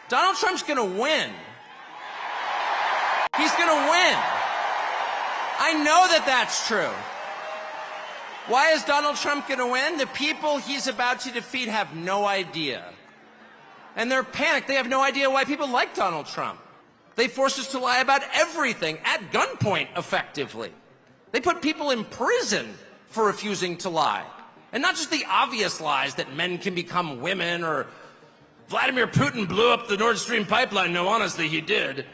Donald Trump's going to win. He's going to win. I know that that's true. Why is Donald Trump going to win? The people he's about to defeat have no idea. And they're panicked. They have no idea why people like Donald Trump. They force us to lie about everything at gunpoint, effectively. They put people in prison for refusing to lie. And not just the obvious lies that men can become women or Vladimir Putin blew up the Nord Stream pipeline. No, honestly, he did.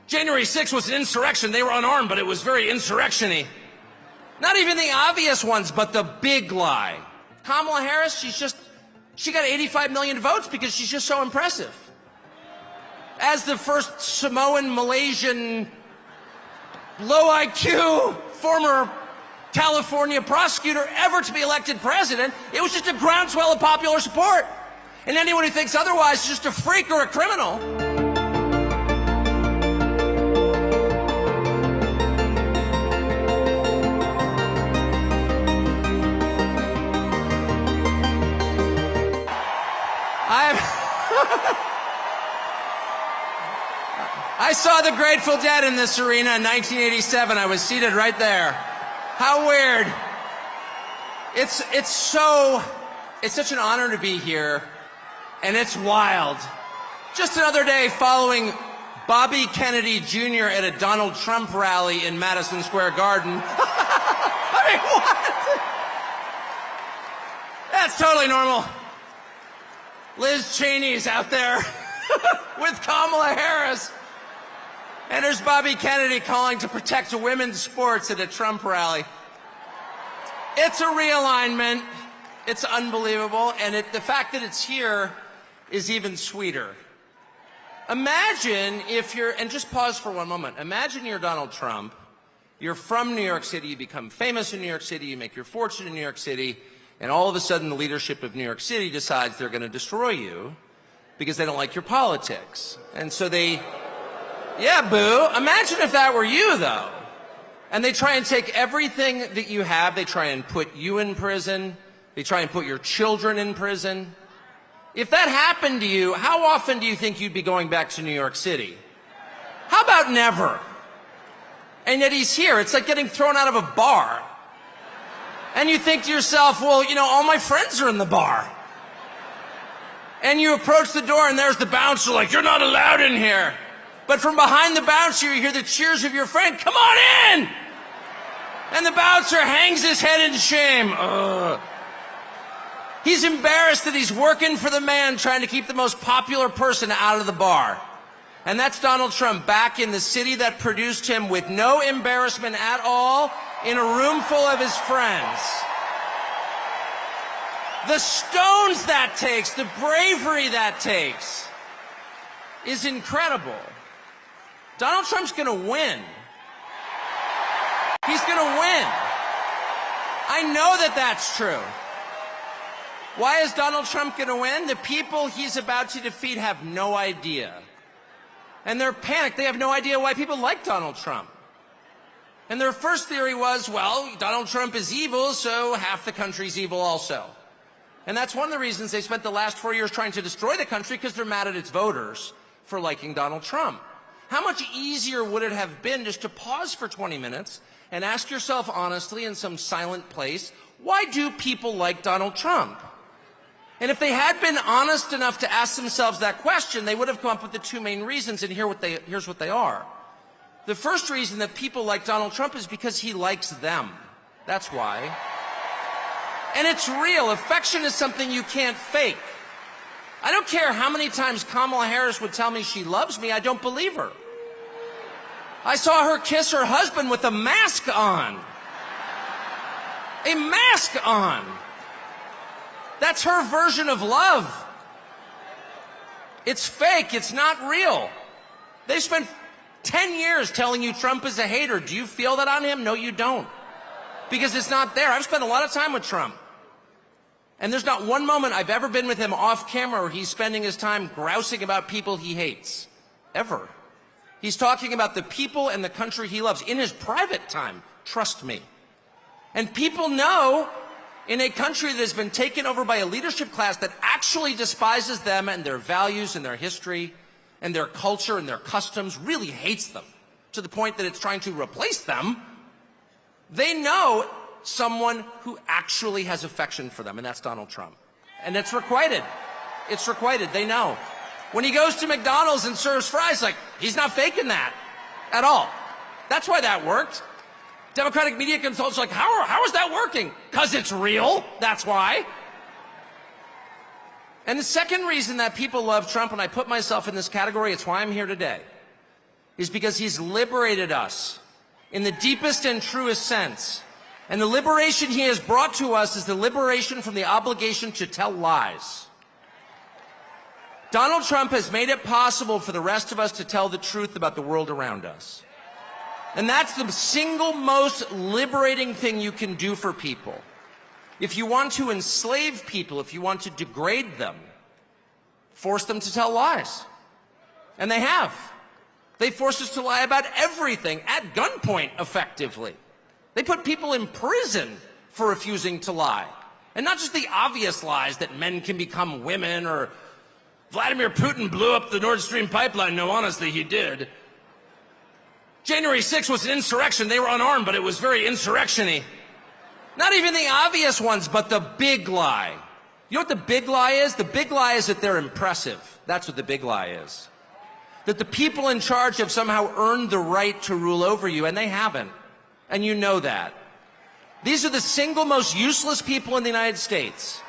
January 6th was an insurrection. They were unarmed, but it was very insurrection-y. Not even the obvious ones, but the big lie. Kamala Harris, she got 85 million votes because she's just so impressive. As the first Samoan-Malaysian, low IQ, former California prosecutor ever to be elected president, it was just a groundswell of popular support. And anyone who thinks otherwise is just a freak or a criminal. I saw the Grateful Dead in this arena in 1987. I was seated right there. How weird. It's such an honor to be here, and it's wild. Just another day following Bobby Kennedy Jr. at a Donald Trump rally in Madison Square Garden. I mean, what? That's totally normal. Liz Cheney's out there with Kamala Harris. And there's Bobby Kennedy calling to protect women's sports at a Trump rally. It's a realignment. It's unbelievable. And the fact that it's here is even sweeter. Imagine if you're, and just pause for one moment. Imagine you're Donald Trump. You're from New York City. You become famous in New York City. You make your fortune in New York City. And all of a sudden, the leadership of New York City decides they're going to destroy you because they don't like your politics. And so yeah, boo. Imagine if that were you, though. And they try and take everything that you have. They try and put you in prison. They try and put your children in prison. If that happened to you, how often do you think you'd be going back to New York City? How about never? And yet he's here. It's like getting thrown out of a bar. And you think to yourself, well, you know, all my friends are in the bar. And you approach the door and there's the bouncer like, you're not allowed in here. But from behind the bouncer, you hear the cheers of your friend, come on in! And the bouncer hangs his head in shame. He's embarrassed that he's working for the man trying to keep the most popular person out of the bar. And that's Donald Trump back in the city that produced him with no embarrassment at all, in a room full of his friends. The stones that takes, the bravery that takes, is incredible. Donald Trump's going to win. He's going to win. I know that that's true. Why is Donald Trump going to win? The people he's about to defeat have no idea. And they're panicked. They have no idea why people like Donald Trump. And their first theory was, well, Donald Trump is evil, so half the country's evil also. And that's one of the reasons they spent the last 4 years trying to destroy the country, because they're mad at its voters for liking Donald Trump. How much easier would it have been just to pause for 20 minutes and ask yourself honestly in some silent place, why do people like Donald Trump? And if they had been honest enough to ask themselves that question, they would have come up with the two main reasons, and here's what they are. The first reason that people like Donald Trump is because he likes them. That's why. And it's real. Affection is something you can't fake. I don't care how many times Kamala Harris would tell me she loves me, I don't believe her. I saw her kiss her husband with a mask on. A mask on. That's her version of love. It's fake. It's not real. They spent 10 years telling you Trump is a hater. Do you feel that on him? No, you don't. Because it's not there. I've spent a lot of time with Trump. And there's not one moment I've ever been with him off camera where he's spending his time grousing about people he hates. Ever. He's talking about the people and the country he loves in his private time. Trust me. And people know in a country that has been taken over by a leadership class that actually despises them and their values and their history and their culture and their customs, really hates them to the point that it's trying to replace them, they know someone who actually has affection for them, and that's Donald Trump. And it's requited. It's requited. They know. When he goes to McDonald's and serves fries, like, he's not faking that at all. That's why that worked. Democratic media consultants are like, how is that working? Because it's real. That's why. And the second reason that people love Trump, and I put myself in this category, it's why I'm here today, is because he's liberated us in the deepest and truest sense. And the liberation he has brought to us is the liberation from the obligation to tell lies. Donald Trump has made it possible for the rest of us to tell the truth about the world around us. And that's the single most liberating thing you can do for people. If you want to enslave people, if you want to degrade them, force them to tell lies. And they have. They force us to lie about everything at gunpoint, effectively. They put people in prison for refusing to lie. And not just the obvious lies that men can become women or Vladimir Putin blew up the Nord Stream pipeline. No, honestly, he did. January 6th was an insurrection. They were unarmed, but it was very insurrection-y. Not even the obvious ones, but the big lie. You know what the big lie is? The big lie is that they're impressive. That's what the big lie is. That the people in charge have somehow earned the right to rule over you, and they haven't. And you know that. These are the single most useless people in the United States.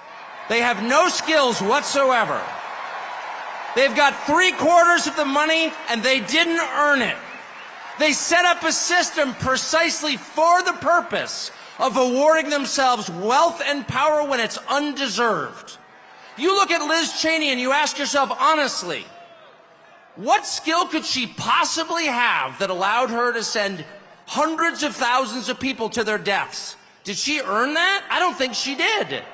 They have no skills whatsoever. They've got 3/4 of the money, and they didn't earn it. They set up a system precisely for the purpose of awarding themselves wealth and power when it's undeserved. You look at Liz Cheney and you ask yourself honestly, what skill could she possibly have that allowed her to send hundreds of thousands of people to their deaths? Did she earn that? I don't think she did.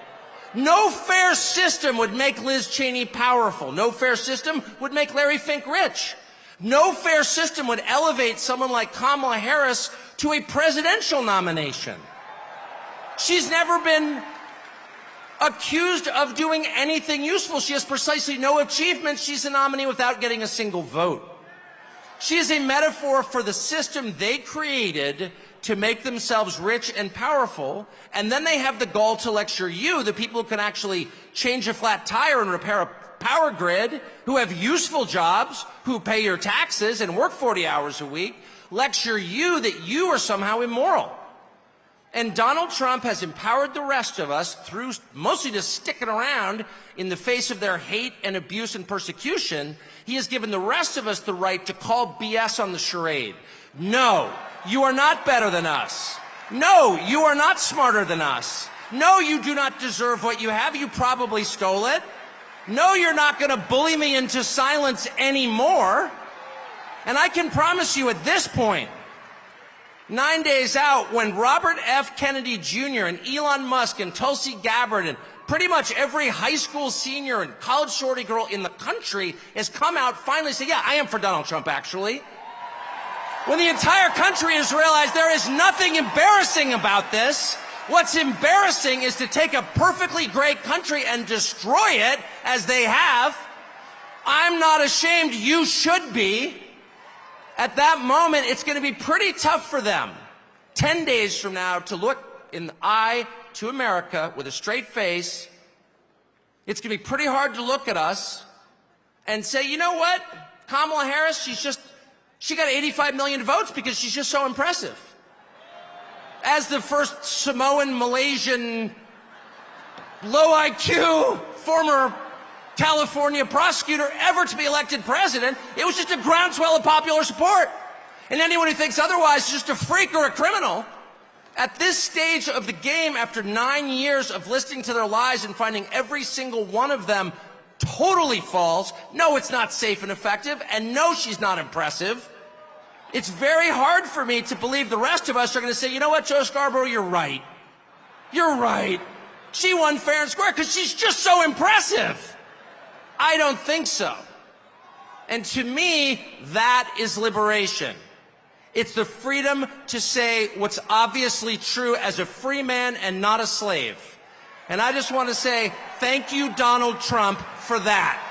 No fair system would make Liz Cheney powerful. No fair system would make Larry Fink rich. No fair system would elevate someone like Kamala Harris to a presidential nomination. She's never been accused of doing anything useful. She has precisely no achievements. She's a nominee without getting a single vote. She is a metaphor for the system they created to make themselves rich and powerful, and then they have the gall to lecture you, the people who can actually change a flat tire and repair a power grid, who have useful jobs, who pay your taxes and work 40 hours a week, lecture you that you are somehow immoral. And Donald Trump has empowered the rest of us through mostly just sticking around in the face of their hate and abuse and persecution. He has given the rest of us the right to call BS on the charade. No, you are not better than us. No, you are not smarter than us. No, you do not deserve what you have. You probably stole it. No, you're not going to bully me into silence anymore. And I can promise you at this point, 9 days out, when Robert F. Kennedy Jr. and Elon Musk and Tulsi Gabbard and pretty much every high school senior and college shorty girl in the country has come out finally say, yeah, I am for Donald Trump, actually. When the entire country has realized there is nothing embarrassing about this, what's embarrassing is to take a perfectly great country and destroy it, as they have. I'm not ashamed. You should be. At that moment, it's going to be pretty tough for them 10 days from now to look in the eye to America with a straight face. It's going to be pretty hard to look at us and say, you know what? Kamala Harris, she got 85 million votes because she's just so impressive. As the first Samoan-Malaysian, low IQ, former California prosecutor ever to be elected president, it was just a groundswell of popular support. And anyone who thinks otherwise is just a freak or a criminal. At this stage of the game, after 9 years of listening to their lies and finding every single one of them totally false, no, it's not safe and effective, and no, she's not impressive. It's very hard for me to believe the rest of us are going to say, you know what, Joe Scarborough, you're right. You're right. She won fair and square because she's just so impressive. I don't think so. And to me, that is liberation. It's the freedom to say what's obviously true as a free man and not a slave. And I just want to say thank you, Donald Trump, for that.